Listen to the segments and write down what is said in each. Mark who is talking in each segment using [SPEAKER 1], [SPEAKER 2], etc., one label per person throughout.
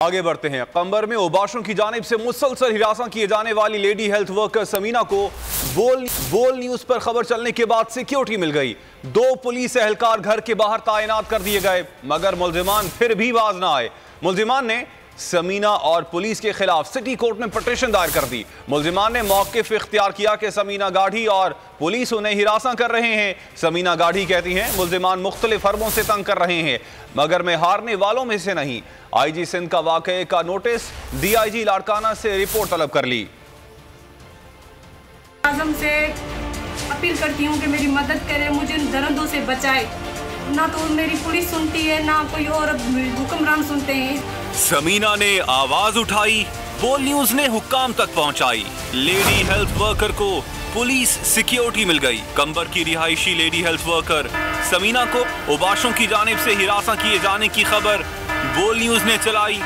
[SPEAKER 1] आगे बढ़ते हैं। कंबर में ओबाशों की जानिब से मुसलसल हिरासत किए जाने वाली लेडी हेल्थ वर्कर समीना को बोल न्यूज पर खबर चलने के बाद सिक्योरिटी मिल गई। 2 पुलिस एहलकार घर के बाहर तैनात कर दिए गए, मगर मुल्जिमान फिर भी बाज ना आए। मुल्जिमान ने समीना और पुलिस के खिलाफ सिटी कोर्ट में पिटीशन दायर कर दी। मुल्जिमान ने मौक़िफ़ इख्तियार किया कि समीना गाढ़ी और पुलिस उन्हें हिरासत कर रहे हैं। समीना गाढ़ी कहती हैं मुल्जिमान मुख्तलिफ हरबों से तंग कर रहे हैं, मगर मैं हारने वालों में से नहीं। IG सिंध का वाक़े का नोटिस DIG लाड़काना से रिपोर्ट तलब कर ली।
[SPEAKER 2] आज़म से अपील करती हूँ कि मेरी मदद करे, मुझे इन दर्दों से बचाए। ना तो मेरी पुलिस सुनती है, ना कोई और हुक्मरान सुनते हैं।
[SPEAKER 1] समीना ने आवाज उठाई, बोल न्यूज ने हुक्काम तक पहुंचाई। लेडी हेल्थ वर्कर को पुलिस सिक्योरिटी मिल गई। कंबर की रिहायशी लेडी हेल्थ वर्कर समीना को ओबाशों की जानिब से हिरासत किए जाने की खबर बोल न्यूज ने चलाई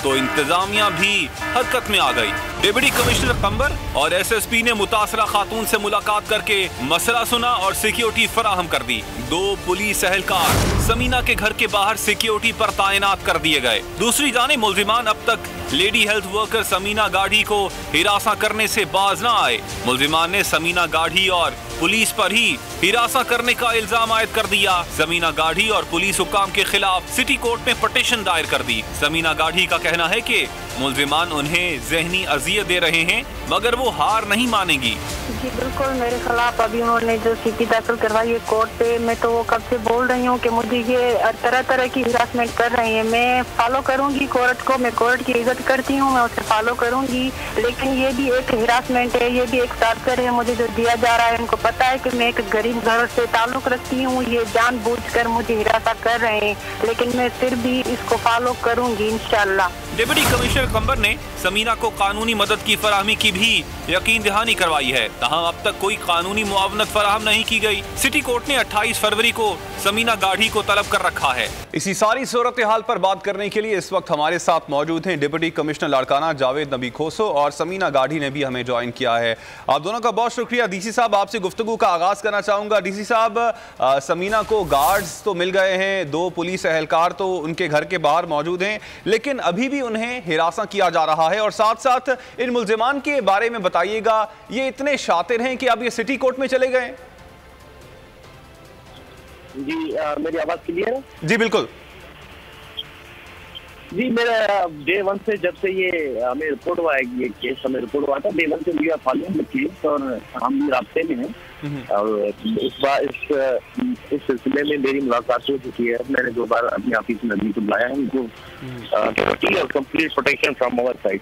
[SPEAKER 1] तो इंतजामिया भी हरकत में आ गई। डिप्टी कमिश्नर कंबर और SSP ने मुतासरा खातून से मुलाकात करके मसला सुना और सिक्योरिटी फराहम कर दी। 2 पुलिस एहलकार समीना के घर के बाहर सिक्योरिटी पर तैनात कर दिए गए। दूसरी जानिब मुल्जिमान अब तक लेडी हेल्थ वर्कर समीना गाढ़ी को हिरासत करने से बाज न आए। मुल्जिमान ने समीना गाढ़ी और पुलिस पर ही हिरासत करने का इल्जाम आयद कर दिया। समीना गाढ़ी और पुलिस हुक्काम के खिलाफ सिटी कोर्ट में पिटीशन दायर कर दी। समीना गाढ़ी का कहना है कि मुल्जिमान उन्हें ज़हनी अजियत दे रहे हैं, मगर वो हार नहीं मानेगी।
[SPEAKER 3] जी बिल्कुल, मेरे खिलाफ अभी उन्होंने जो सीटी दाखिल करवाई है कोर्ट पे, मैं तो वो कब से बोल रही हूँ कि मुझे ये तरह तरह की हिरासमेंट कर रही है। मैं फॉलो करूँगी कोर्ट को, मैं कोर्ट की इज्जत करती हूँ, मैं उसे फॉलो करूँगी, लेकिन ये भी एक हिरासमेंट है, ये भी एक टार्चर है मुझे जो दिया जा रहा है। उनको पता है कि मैं एक गरीब घर से ताल्लुक रखती हूँ, ये जानबूझकर मुझे हिरासत कर रहे हैं, लेकिन मैं फिर भी इसको फॉलो करूँगी इंशाल्लाह।
[SPEAKER 1] डिप्टी कमिश्नर कंबर ने समीना को कानूनी मदद की फराहमी की भी यकीन दहानी करवाई है। तहाँ अब तक कोई कानूनी मुआवनत फराहम नहीं की गई। सिटी कोर्ट ने 28 फरवरी को समीना गाढ़ी को तलब कर रखा है। इसी सारी सूरत हाल पर बात करने के लिए इस वक्त हमारे साथ मौजूद हैं डिप्टी कमिश्नर लाड़काना जावेद नबी खोसो और समीना गाढ़ी ने भी हमें ज्वाइन किया है। आप दोनों का बहुत शुक्रिया। DC साहब, आपसे गुफ्तगू का आगाज करना चाहूँगा। DC साहब, समीना को गार्ड्स तो मिल गए हैं, 2 पुलिस एहलकार तो उनके घर के बाहर मौजूद हैं, लेकिन अभी भी उन्हें हिरासत किया जा रहा है। और साथ साथ इन मुल्जिमान के बारे में बताइएगा, ये इतने शातिर हैं कि अब ये सिटी कोर्ट में चले गए।
[SPEAKER 4] जी मेरी आवाज क्लियर है?
[SPEAKER 1] जी बिल्कुल
[SPEAKER 4] जी, मेरा डे 1 से जब से ये हमें रिपोर्ट हुआ है, ये केस हमें रिपोर्ट हुआ था, डे 1 से we are following the case और हम भी रास्ते में हैं। और इस बार इस सिलसिले में मेरी मुलाकात हो चुकी है। मैंने 2 बार अपने ऑफिस में अभी को बुलाया है उनको और complete protection from our side,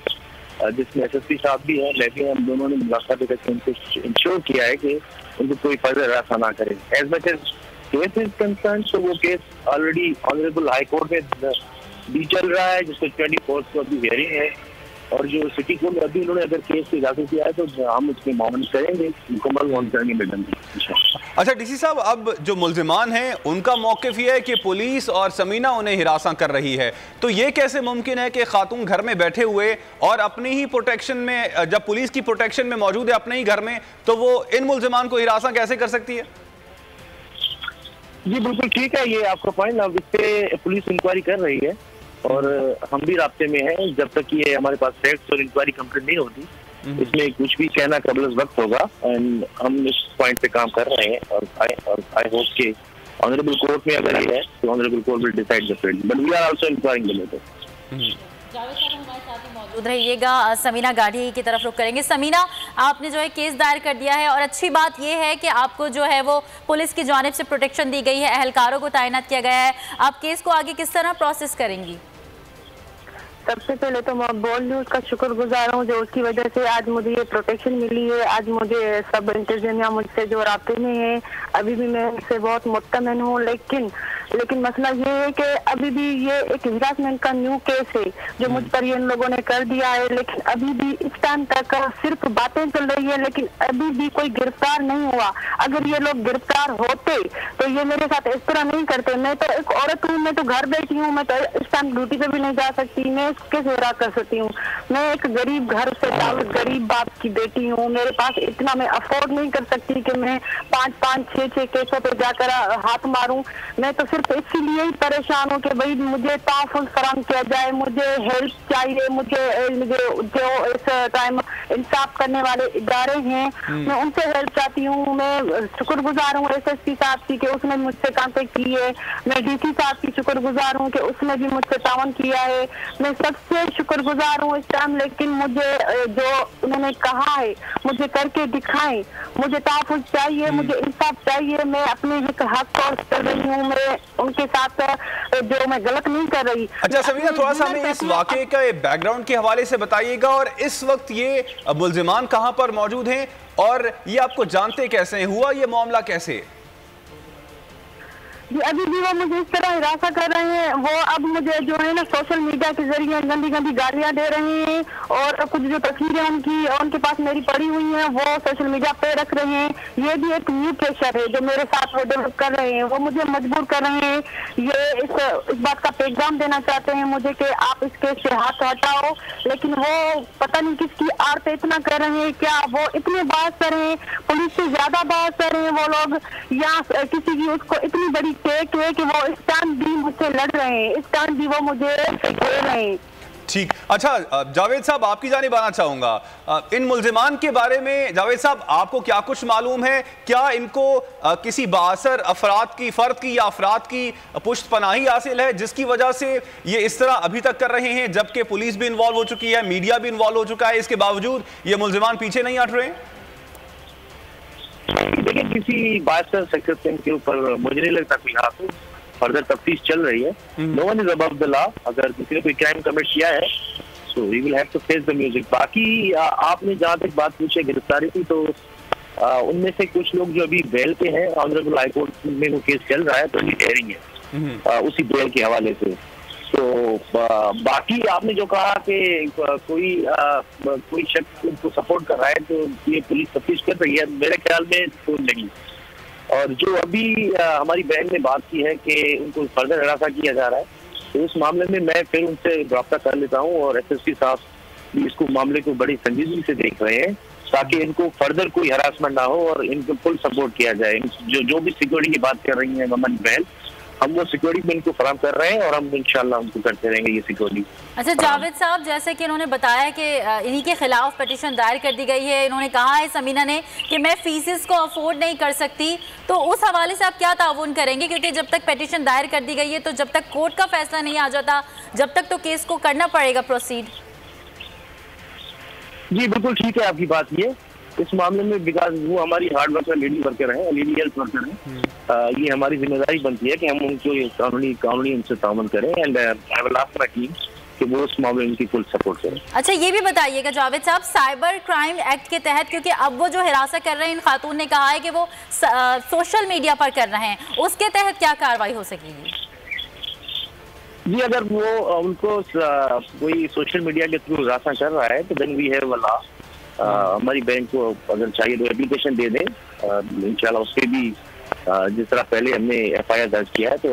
[SPEAKER 4] जिसमें SSP साहब भी हैं, मैं भी हैं। हम दोनों ने मुलाकात करके उनको इंश्योर किया है कि उनको कोई फर्दर हिरासत ना करे। As much as case is concern, तो वो केस ऑलरेडी ऑनरेबल हाई कोर्ट में भी चल रहा है, जिसको 24 को अभी हियरिंग है। और जो सिटी कोर्ट में अभी उन्होंने अगर केस से दाखिल किया है तो हम उसके मामले करेंगे, मुकम्मल मॉनिटरिंग में डालेंगे।
[SPEAKER 1] अच्छा DC साहब, अब जो मुल्जिमान हैं उनका मौक़िफ़ ये है कि पुलिस और समीना उन्हें हिरासत कर रही है, तो ये कैसे मुमकिन है कि खातून घर में बैठे हुए और अपनी ही प्रोटेक्शन में, जब पुलिस की प्रोटेक्शन में मौजूद है अपने ही घर में, तो वो इन मुल्जिमान को हिरासत कैसे कर सकती है?
[SPEAKER 4] जी बिल्कुल ठीक है, ये आपका पॉइंट। अब इस पे पुलिस इंक्वायरी कर रही है और हम भी रास्ते में हैं। जब तक ये हमारे पास फैक्ट्स और इंक्वायरी कंप्लीट नहीं होती, इसमें कुछ भी कहना कबल वक्त होगा। एंड हम इस पॉइंट पे काम कर रहे हैं और आई होप कि ऑनरेबल कोर्ट में अगर ये है तो honourable court will decide the field, but we are also inquiring the matter.
[SPEAKER 5] Javed साहब हमारे साथ ही मौजूद रहिएगा। समीना गाढ़ी की तरफ रुख करेंगे। समीना, आपने जो है केस दायर कर दिया है और अच्छी बात यह है कि आपको जो है वो पुलिस की जानिब से प्रोटेक्शन दी गई है, एहलकारों को तैनात किया गया है। आप केस को आगे किस तरह प्रोसेस करेंगी?
[SPEAKER 3] सबसे पहले तो मैं बोल न्यूज का शुक्रगुजार हूँ जो उसकी वजह से आज मुझे ये प्रोटेक्शन मिली है। आज मुझे सब इंतजामिया मुझसे जो रास्ते में है, अभी भी मैं उनसे बहुत मुत्तमिन हूँ, लेकिन मसला ये है कि अभी भी ये एक हिरासमेंट का न्यू केस है जो मुझ पर ये इन लोगों ने कर दिया है। लेकिन अभी भी इस टाइम तक सिर्फ बातें चल रही है, लेकिन अभी भी कोई गिरफ्तार नहीं हुआ। अगर ये लोग गिरफ्तार होते तो ये मेरे साथ इस तरह नहीं करते। मैं तो एक औरत हूँ, मैं तो घर बैठी हूँ, मैं तो इस टाइम ड्यूटी पे भी नहीं जा सकती, मैं कैसे हिरा कर सकती हूँ? मैं एक गरीब घर से ताल्लुक, गरीब बाप की बेटी हूँ, मेरे पास इतना मैं अफोर्ड नहीं कर सकती कि मैं 5-5, 6-6 केसों पे जाकर हाथ मारूं। मैं तो सिर्फ इसीलिए ही परेशान हूँ कि भाई मुझे तहफ़्फ़ुज़ फराहम किया जाए, मुझे हेल्प चाहिए, मुझे जो इस टाइम इंसाफ करने वाले इदारे हैं मैं उनसे हेल्प चाहती हूँ। मैं शुक्रगुजार हूँ SSP साहब की कि उसने मुझसे कांटेक्ट की है, मैं DC साहब की शुक्रगुजार हूँ कि उसने भी मुझसे तावन किया है, मैं सबसे शुक्रगुजार हूँ इस टाइम। लेकिन मुझे जो उन्होंने कहा है मुझे करके दिखाएं, मुझे तहफ़्फ़ुज़ चाहिए, मुझे इंसाफ चाहिए। मैं अपने हक पर कर रही हूँ, मैं उनके साथ जो मैं गलत नहीं कर रही।
[SPEAKER 1] अच्छा समीना, थोड़ा सा हमें इस वाकये का बैकग्राउंड के हवाले से बताइएगा, और इस वक्त ये मुल्जिमान कहाँ पर मौजूद हैं और ये आपको जानते कैसे, हुआ ये मामला कैसे?
[SPEAKER 3] जी अभी भी वो मुझे इस तरह हिरासत कर रहे हैं। वो अब मुझे जो है ना सोशल मीडिया के जरिए गंदी गंदी गालियां दे रहे हैं, और कुछ जो तस्वीरें उनके पास मेरी पड़ी हुई हैं वो सोशल मीडिया पे रख रहे हैं। ये भी एक न्यू प्रेशर है जो मेरे साथ वो डेवलप कर रहे हैं, वो मुझे मजबूर कर रहे हैं। ये इस बात का पैगाम देना चाहते हैं मुझे कि आप इस केस से हाथ हटाओ, लेकिन वो पता नहीं किसकी आड़ पे इतना कर रहे हैं। क्या वो इतने बहस कर रहे हैं, पुलिस से ज्यादा बहस कर रहे हैं वो लोग, या किसी की उसको इतनी बड़ी टेक है कि वो इस टाइम भी मुझसे लड़ रहे हैं, इस टाइम भी वो मुझे दे रहे हैं।
[SPEAKER 1] ठीक, अच्छा जावेद साहब आपकी जानिब आना चाहूंगा। इन मुल्जिमान के बारे में जावेद साहब आपको क्या कुछ मालूम है? क्या इनको किसी बाअसर फर्द की या अफराद की पुष्ट पनाही हासिल है जिसकी वजह से ये इस तरह अभी तक कर रहे हैं, जबकि पुलिस भी इन्वॉल्व हो चुकी है, मीडिया भी इन्वॉल्व हो चुका है, इसके बावजूद ये मुल्जिमान पीछे नहीं हट रहे?
[SPEAKER 4] देखिए, किसी बाअसर सेक्टर के ऊपर मुझे नहीं लगता फिलहाल फर्दर तफ्तीश चल रही है। No one is above the law. अगर किसी ने कोई क्राइम कमिट किया है so he will have to face the music. बाकी आपने जहाँ तक बात पूछी गिरफ्तारी की, तो उनमें से कुछ लोग जो अभी बेल पे हैं, ऑनरेबल हाई कोर्ट में वो केस चल रहा है तो अभी हेयरिंग है उसी बेल के हवाले से। तो बाकी आपने जो कहा कि कोई शख्स उनको सपोर्ट कर रहा है तो ये पुलिस तफ्तीश कर रही है, मेरे ख्याल में तो नहीं। और जो अभी हमारी बहन ने बात की है कि उनको फर्दर हिरासत किया जा रहा है, तो उस मामले में मैं फिर उनसे रब्ता कर लेता हूँ, और SSP साहब इसको मामले को बड़ी संजीदगी से देख रहे हैं ताकि इनको फर्दर कोई हरासमेंट ना हो और इनको फुल सपोर्ट किया जाए। जो भी सिक्योरिटी की बात कर रही है हमारी बहन, हम वो सिक्योरिटी में इनको फराहम कर रहे हैं और हम इंशाल्लाह उनको करते रहेंगे ये सिक्योरिटी।
[SPEAKER 5] अच्छा जावेद साहब, जैसे कि इन्होंने बताया कि इन्हीं के खिलाफ पिटीशन दायर कर दी गई है, इन्होंने कहा है समीना ने कि मैं फीसेस को अफोर्ड नहीं कर सकती, तो उस हवाले से आप क्या ताउन करेंगे? क्योंकि जब तक पिटीशन दायर कर दी गई है तो जब तक कोर्ट का फैसला नहीं आ जाता, जब तक तो केस को करना पड़ेगा प्रोसीड।
[SPEAKER 4] जी बिल्कुल ठीक है आपकी बात। ये इस मामले में बिकॉज वो हमारी हार्ड वर्कर लेडी वर्कर है, लेडी हेल्थ वर्कर है, ये हमारी जिम्मेदारी बनती है कि हम उनको कानूनी उनसे ताउन करें, and I will ask my team कि वो उस मामले में उनकी फुल सपोर्ट करें।
[SPEAKER 5] अच्छा ये भी बताइएगा जावेद साहब, साइबर क्राइम एक्ट के तहत, क्योंकि अब वो जो हिरासत कर रहे हैं, इन खातून ने कहा है कि वो सोशल मीडिया पर कर रहे हैं, उसके तहत क्या कार्रवाई हो सकेगी?
[SPEAKER 4] जी अगर वो उनको कोई सोशल मीडिया के थ्रू हिरासत कर रहा है तो then we have a law. हमारी बैंक को अगर चाहिए तो एप्लीकेशन दे दें, इंशाल्लाह उससे भी जिस तरह पहले हमने FIR दर्ज किया है, तो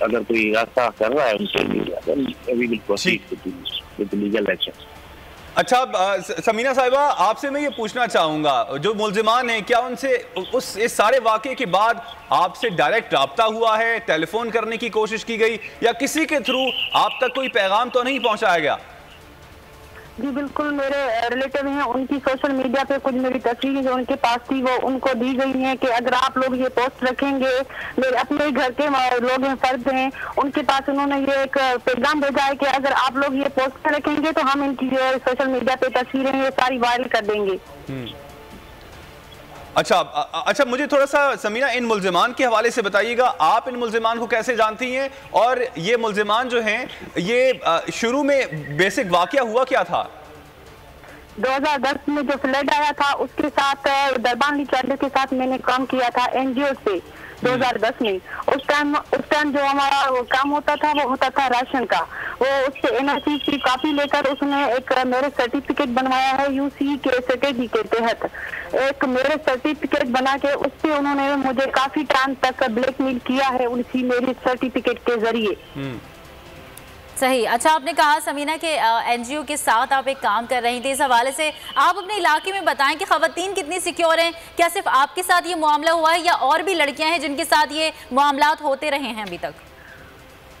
[SPEAKER 4] अगर कोई रास्ता कर रहा है उनसे we will proceed with legal action.
[SPEAKER 1] अच्छा समीना साहिबा, आपसे मैं ये पूछना चाहूंगा, जो मुल्जिमान हैं क्या उनसे इस सारे वाकये के बाद आपसे डायरेक्ट राब्ता हुआ है, टेलीफोन करने की कोशिश की गई, या किसी के थ्रू आप तक कोई पैगाम तो नहीं पहुंचाया गया?
[SPEAKER 3] जी बिल्कुल, मेरे रिलेटिव हैं, उनकी सोशल मीडिया पे कुछ मेरी तस्वीरें जो उनके पास थी वो उनको दी गई हैं कि अगर आप लोग ये पोस्ट रखेंगे, मेरे अपने घर के लोग हैं, फर्द हैं, उनके पास उन्होंने ये एक पैगाम भेजा है कि अगर आप लोग ये पोस्ट रखेंगे तो हम इनकी सोशल मीडिया पे तस्वीरें ये सारी वायरल कर देंगे।
[SPEAKER 1] अच्छा मुझे थोड़ा सा समीना इन मुल्जिमान के हवाले से बताइएगा, आप इन मुल्जिमान को कैसे जानती हैं, और ये मुल्जिमान जो हैं ये शुरू में बेसिक वाकया हुआ क्या था?
[SPEAKER 3] 2010 में जो फ्लड आया था उसके साथ दरबान चैनल के साथ मैंने काम किया था NGO से 2010 में। उस टाइम जो हमारा काम होता था वो होता था राशन का। वो उससे NRC की कॉपी लेकर उसने एक मेरे सर्टिफिकेट बनवाया है UC के स्ट्रेटेजी के तहत, एक मेरे सर्टिफिकेट बना के उससे उन्होंने मुझे काफी टाइम तक ब्लैकमेल किया है उसी मेरे सर्टिफिकेट के जरिए।
[SPEAKER 5] सही। अच्छा, आपने कहा समीना के एनजीओ के साथ आप एक काम कर रही थी, इस हवाले से आप अपने इलाके में बताएं कि खवातीन कितनी सिक्योर हैं? क्या सिर्फ आपके साथ ये मामला हुआ है या और भी लड़कियां हैं जिनके साथ ये मामलात होते रहे हैं अभी तक?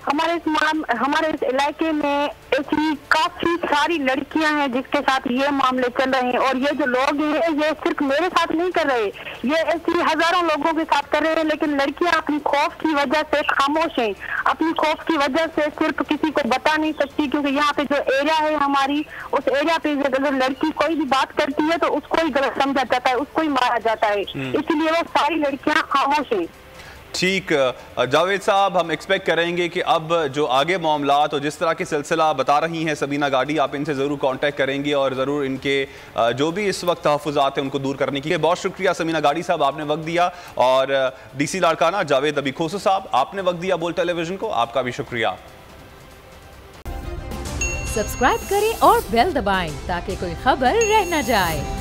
[SPEAKER 3] हमारे इस इलाके में ऐसी काफी सारी लड़कियां हैं जिसके साथ ये मामले चल रहे हैं, और ये जो लोग हैं ये सिर्फ मेरे साथ नहीं कर रहे, ये ऐसी हजारों लोगों के साथ कर रहे हैं। लेकिन लड़कियां अपनी खौफ की वजह से खामोश हैं, अपनी खौफ की वजह से सिर्फ किसी को बता नहीं सकती, क्योंकि यहाँ पे जो एरिया है हमारी, उस एरिया पे अगर लड़की कोई भी बात करती है तो उसको ही गलत समझा जाता है, उसको ही मारा जाता है, इसलिए वो सारी लड़कियां खामोश हैं।
[SPEAKER 1] ठीक जावेद साहब, हम एक्सपेक्ट करेंगे कि अब जो आगे मामलात और जिस तरह के सिलसिला बता रही हैं समीना गाड़ी, आप इनसे ज़रूर कांटेक्ट करेंगे और ज़रूर इनके जो भी इस वक्त तहफ़्फ़ुज़ात हैं उनको दूर करने के लिए। बहुत शुक्रिया समीना गाड़ी साहब, आपने वक्त दिया, और DC लाड़काना जावेद अबी खोसू साहब, आपने वक्त दिया बोल टेलीविजन को, आपका भी शुक्रिया।
[SPEAKER 6] सब्सक्राइब करें और बेल दबाएं ताकि कोई खबर रह न जाए।